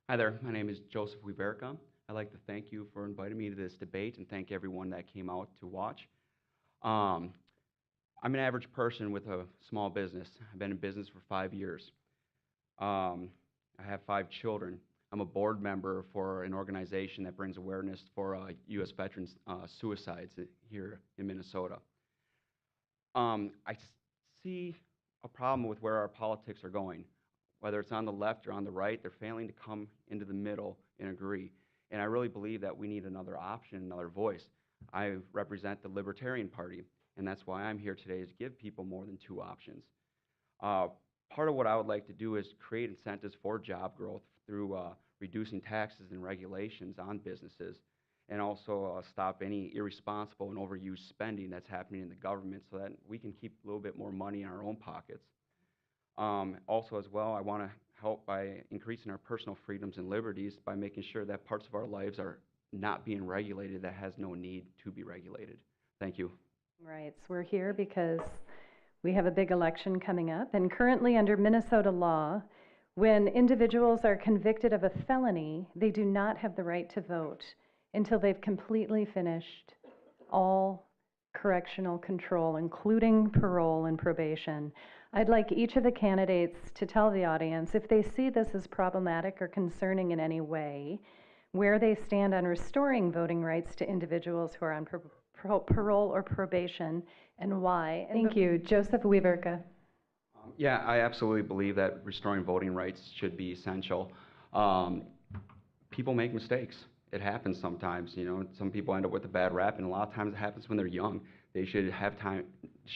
Hi there, my name is Joseph Weverka. I'd like to thank you for inviting me to this debate and thank everyone that came out to watch. Um, I'm an average person with a small business. I've been in business for 5 years. I have 5 children. I'm a board member for an organization that brings awareness for U.S. veterans' suicides here in Minnesota. I see a problem with where our politics are going. Whether it's on the left or on the right, they're failing to come into the middle and agree. And I really believe that we need another option, another voice. I represent the Libertarian Party, and that's why I'm here today, is to give people more than two options. Part of what I would like to do is create incentives for job growth through reducing taxes and regulations on businesses, and also stop any irresponsible and overused spending that's happening in the government so that we can keep a little bit more money in our own pockets. Also as well, I want to help by increasing our personal freedoms and liberties by making sure that parts of our lives are not being regulated that has no need to be regulated. Thank you. Right, so we're here because we have a big election coming up, and currently under Minnesota law, when individuals are convicted of a felony, they do not have the right to vote until they've completely finished all correctional control, including parole and probation. I'd like each of the candidates to tell the audience if they see this as problematic or concerning in any way, where they stand on restoring voting rights to individuals who are on parole or probation, and why. Thank you. Joseph Weverka. Yeah, I absolutely believe that restoring voting rights should be essential. People make mistakes. It happens sometimes. You know, some people end up with a bad rap, and a lot of times it happens when they're young. They should have time.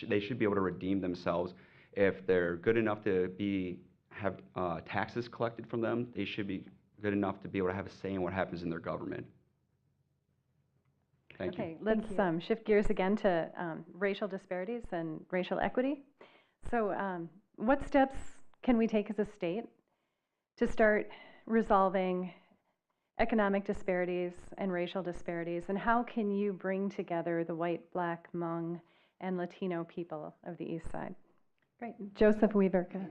They should be able to redeem themselves. If they're good enough to have taxes collected from them, they should be good enough to be able to have a say in what happens in their government. Thank you. Okay, let's shift gears again to racial disparities and racial equity. So what steps can we take as a state to start resolving economic disparities and racial disparities, and how can you bring together the white, black, Hmong, and Latino people of the East Side? Great. Joseph Weverka.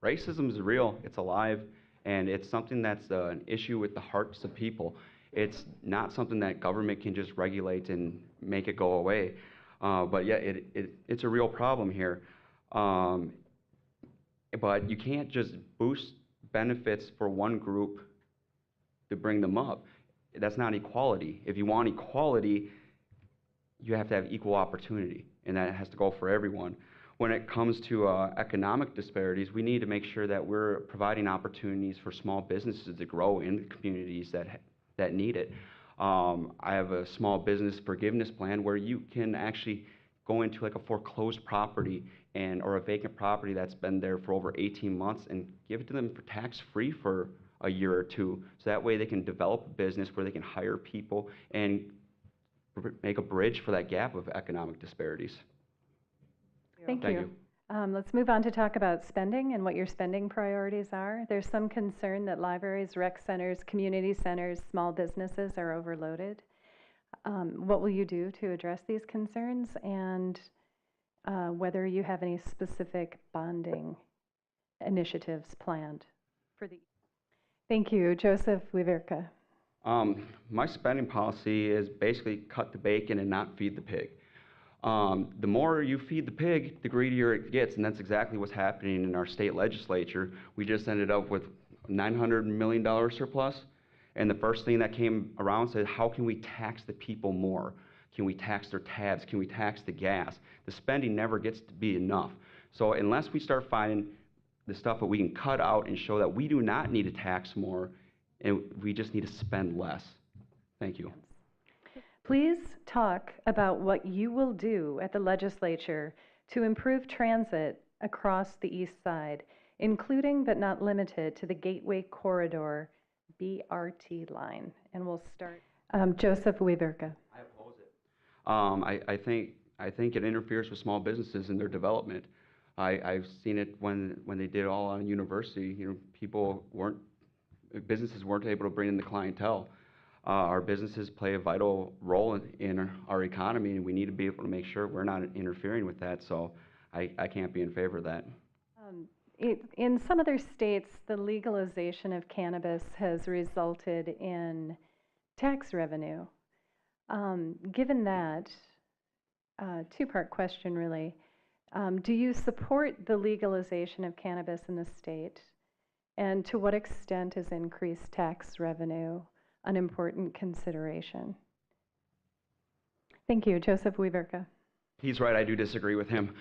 Racism is real, it's alive, and it's something that's an issue with the hearts of people. It's not something that government can just regulate and make it go away. But yeah, it's a real problem here. But you can't just boost benefits for one group to bring them up. That's not equality. If you want equality, you have to have equal opportunity, and that has to go for everyone. When it comes to economic disparities, we need to make sure that we're providing opportunities for small businesses to grow in the communities that need it. I have a small business forgiveness plan where you can actually go into like a foreclosed property or a vacant property that's been there for over 18 months and give it to them for tax-free for a year or two. So that way they can develop a business where they can hire people and make a bridge for that gap of economic disparities. Thank you. Let's move on to talk about spending and what your spending priorities are. There's some concern that libraries, rec centers, community centers, small businesses are overloaded. What will you do to address these concerns, and whether you have any specific bonding initiatives planned for the... Thank you. Joseph Weverka. My spending policy is basically cut the bacon and not feed the pig. The more you feed the pig, the greedier it gets, and that's exactly what's happening in our state legislature. We just ended up with a $900 million surplus, and the first thing that came around said, how can we tax the people more? Can we tax their tabs? Can we tax the gas? The spending never gets to be enough. So unless we start finding the stuff that we can cut out and show that we do not need to tax more, and we just need to spend less. Thank you. Please talk about what you will do at the legislature to improve transit across the East Side, including but not limited to the Gateway Corridor BRT line. And we'll start. Joseph Weverka. I oppose it. I think it interferes with small businesses and their development. I've seen it when they did it all on university. You know, businesses weren't able to bring in the clientele. Our businesses play a vital role in our economy, and we need to be able to make sure we're not interfering with that, so I can't be in favor of that. in some other states, the legalization of cannabis has resulted in tax revenue. Given that, two-part question really, do you support the legalization of cannabis in the state? And to what extent is increased tax revenue an important consideration? Thank you. Joseph Weverka. He's right, I do disagree with him.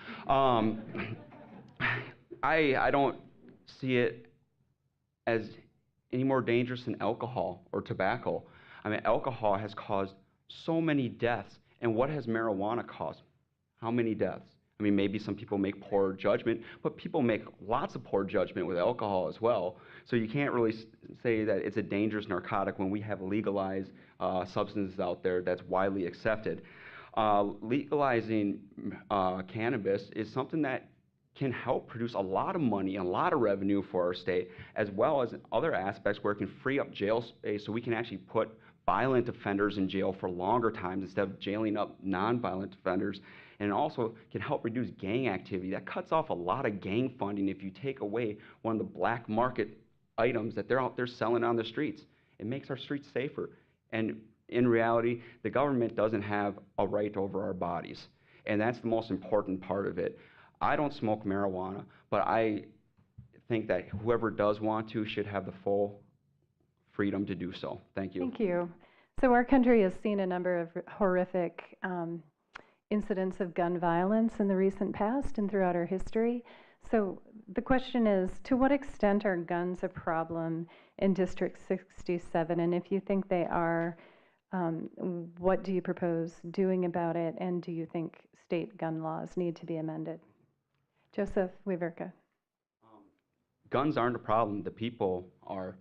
I don't see it as any more dangerous than alcohol or tobacco. I mean, alcohol has caused so many deaths, and what has marijuana caused? How many deaths? I mean, maybe some people make poor judgment, but people make lots of poor judgment with alcohol as well. So you can't really say that it's a dangerous narcotic when we have legalized substances out there that's widely accepted. Legalizing cannabis is something that can help produce a lot of money and a lot of revenue for our state, as well as other aspects where it can free up jail space so we can actually put violent offenders in jail for longer times instead of jailing up non-violent offenders. And it also can help reduce gang activity. That cuts off a lot of gang funding if you take away one of the black market items that they're out there selling on the streets. It makes our streets safer. And in reality, the government doesn't have a right over our bodies. And that's the most important part of it. I don't smoke marijuana, but I think that whoever does want to should have the full freedom to do so. Thank you. Thank you. So our country has seen a number of horrific incidents of gun violence in the recent past and throughout our history. So the question is, to what extent are guns a problem in District 67? And if you think they are, what do you propose doing about it? And do you think state gun laws need to be amended? Joseph Weverka. Guns aren't a problem. The people are.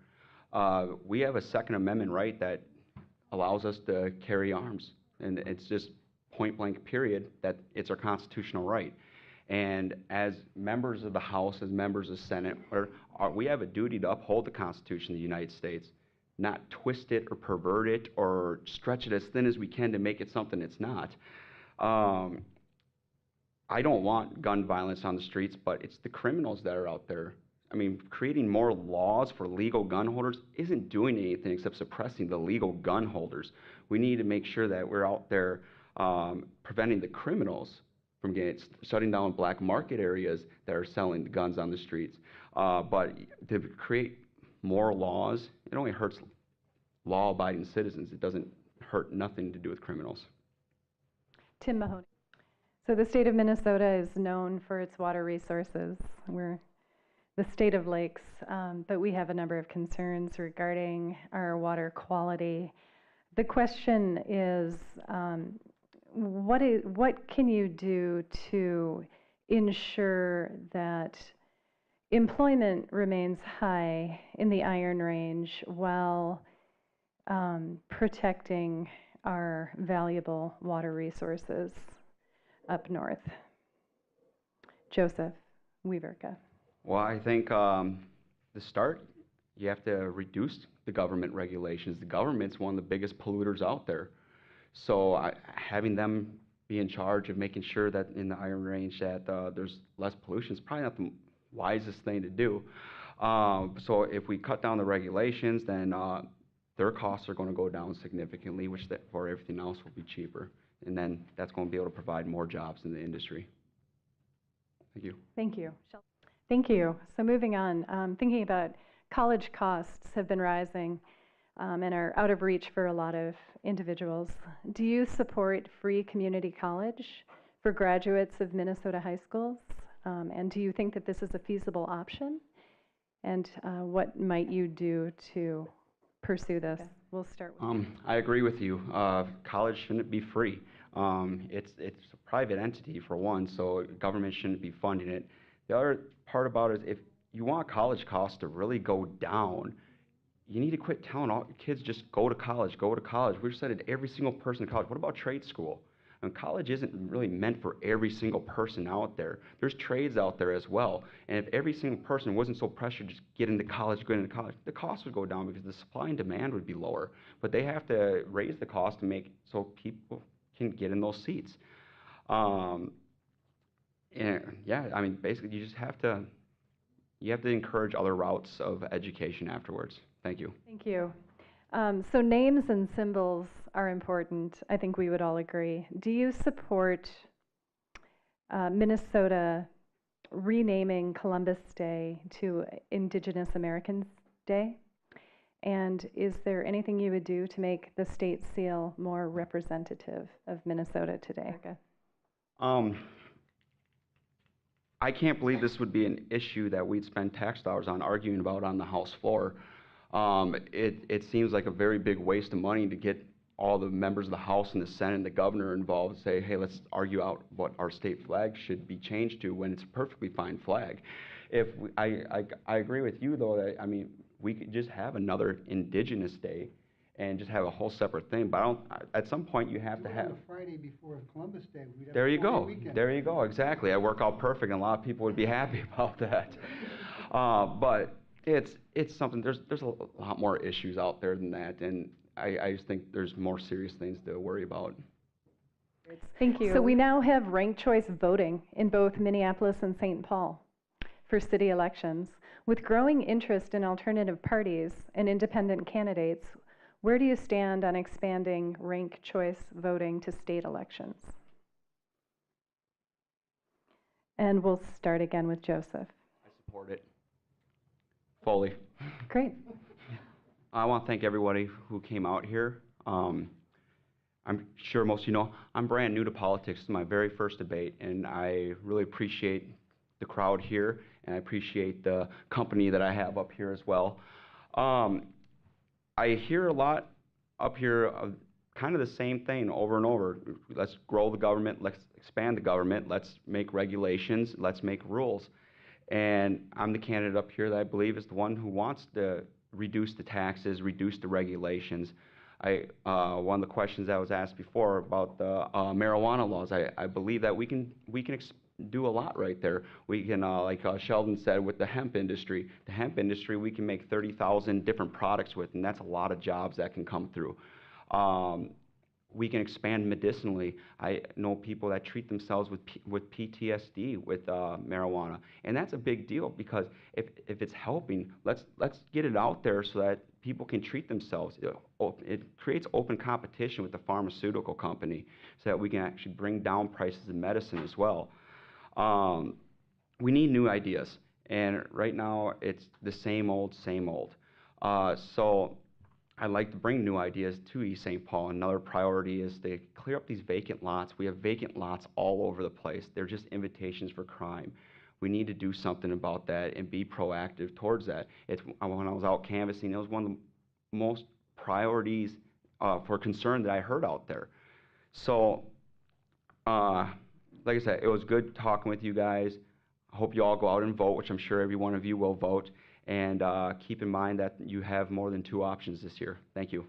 We have a Second Amendment right that allows us to carry arms. And it's just point blank period that it's our constitutional right. And as members of the House, as members of the Senate, we have a duty to uphold the Constitution of the United States, not twist it or pervert it or stretch it as thin as we can to make it something it's not. I don't want gun violence on the streets, but it's the criminals that are out there. I mean, creating more laws for legal gun holders isn't doing anything except suppressing the legal gun holders. We need to make sure that we're out there preventing the criminals from shutting down black market areas that are selling guns on the streets. But to create more laws, it only hurts law-abiding citizens. It doesn't hurt nothing to do with criminals. Tim Mahoney. So the state of Minnesota is known for its water resources. We're the state of lakes, but we have a number of concerns regarding our water quality. The question is, what can you do to ensure that employment remains high in the Iron Range while protecting our valuable water resources up north? Joseph Weverka. Well, I think to start, you have to reduce the government regulations. The government's one of the biggest polluters out there. So having them be in charge of making sure that in the Iron Range that there's less pollution is probably not the wisest thing to do. So if we cut down the regulations, then their costs are going to go down significantly, which for everything else will be cheaper. And then that's going to be able to provide more jobs in the industry. Thank you. Thank you. Thank you. So moving on, thinking about college costs have been rising and are out of reach for a lot of individuals. Do you support free community college for graduates of Minnesota high schools? And do you think that this is a feasible option? And what might you do to pursue this? Okay. We'll start with I agree with you. College shouldn't be free. It's a private entity for one, so government shouldn't be funding it. The other part about it is if you want college costs to really go down, you need to quit telling all kids just go to college, go to college. We've said it, every single person in college. What about trade school? And college isn't really meant for every single person out there. There's trades out there as well. And if every single person wasn't so pressured to just get into college, the cost would go down because the supply and demand would be lower. But they have to raise the cost to make so people can get in those seats. And yeah, I mean, basically you just have to you have to encourage other routes of education afterwards. Thank you. Thank you. So names and symbols are important. I think we would all agree. Do you support Minnesota renaming Columbus Day to Indigenous Americans Day? And is there anything you would do to make the state seal more representative of Minnesota today? I can't believe this would be an issue that we'd spend tax dollars on arguing about on the House floor. It seems like a very big waste of money to get all the members of the House and the Senate and the governor involved and say, hey, let's argue out what our state flag should be changed to when it's a perfectly fine flag. I agree with you, though, that, I mean, we could just have another Indigenous Day and just have a whole separate thing. But at some point you have to have. On the Friday before Columbus Day, we'd have There you a 4-day go. weekend. There you go. Exactly. That work out perfect, and a lot of people would be happy about that. But it's something. There's a lot more issues out there than that, and I just think there's more serious things to worry about. Thank you. So we now have ranked choice voting in both Minneapolis and St. Paul for city elections. With growing interest in alternative parties and independent candidates, where do you stand on expanding ranked choice voting to state elections? And we'll start again with Joseph. I support it fully. Great. I want to thank everybody who came out here. I'm sure most of you know I'm brand new to politics. This is my very first debate, and I really appreciate the crowd here, and I appreciate the company that I have up here as well. I hear a lot up here of kind of the same thing over and over. Let's grow the government, let's expand the government, let's make regulations, let's make rules. And I'm the candidate up here that I believe is the one who wants to reduce the taxes, reduce the regulations. One of the questions that was asked before about the marijuana laws, I believe that we can do a lot right there. We can, like Sheldon said, with the hemp industry, we can make 30,000 different products with, and that's a lot of jobs that can come through. We can expand medicinally. I know people that treat themselves with PTSD with marijuana, and that's a big deal because if it's helping, let's get it out there so that people can treat themselves. It creates open competition with the pharmaceutical company so that we can actually bring down prices of medicine as well. We need new ideas, and right now it's the same old, same old. So I'd like to bring new ideas to East St. Paul. Another priority is to clear up these vacant lots. We have vacant lots all over the place. They're just invitations for crime. We need to do something about that and be proactive towards that. When I was out canvassing, it was one of the most priorities for concern that I heard out there. So, like I said, it was good talking with you guys. I hope you all go out and vote, which I'm sure every one of you will vote. And keep in mind that you have more than 2 options this year. Thank you.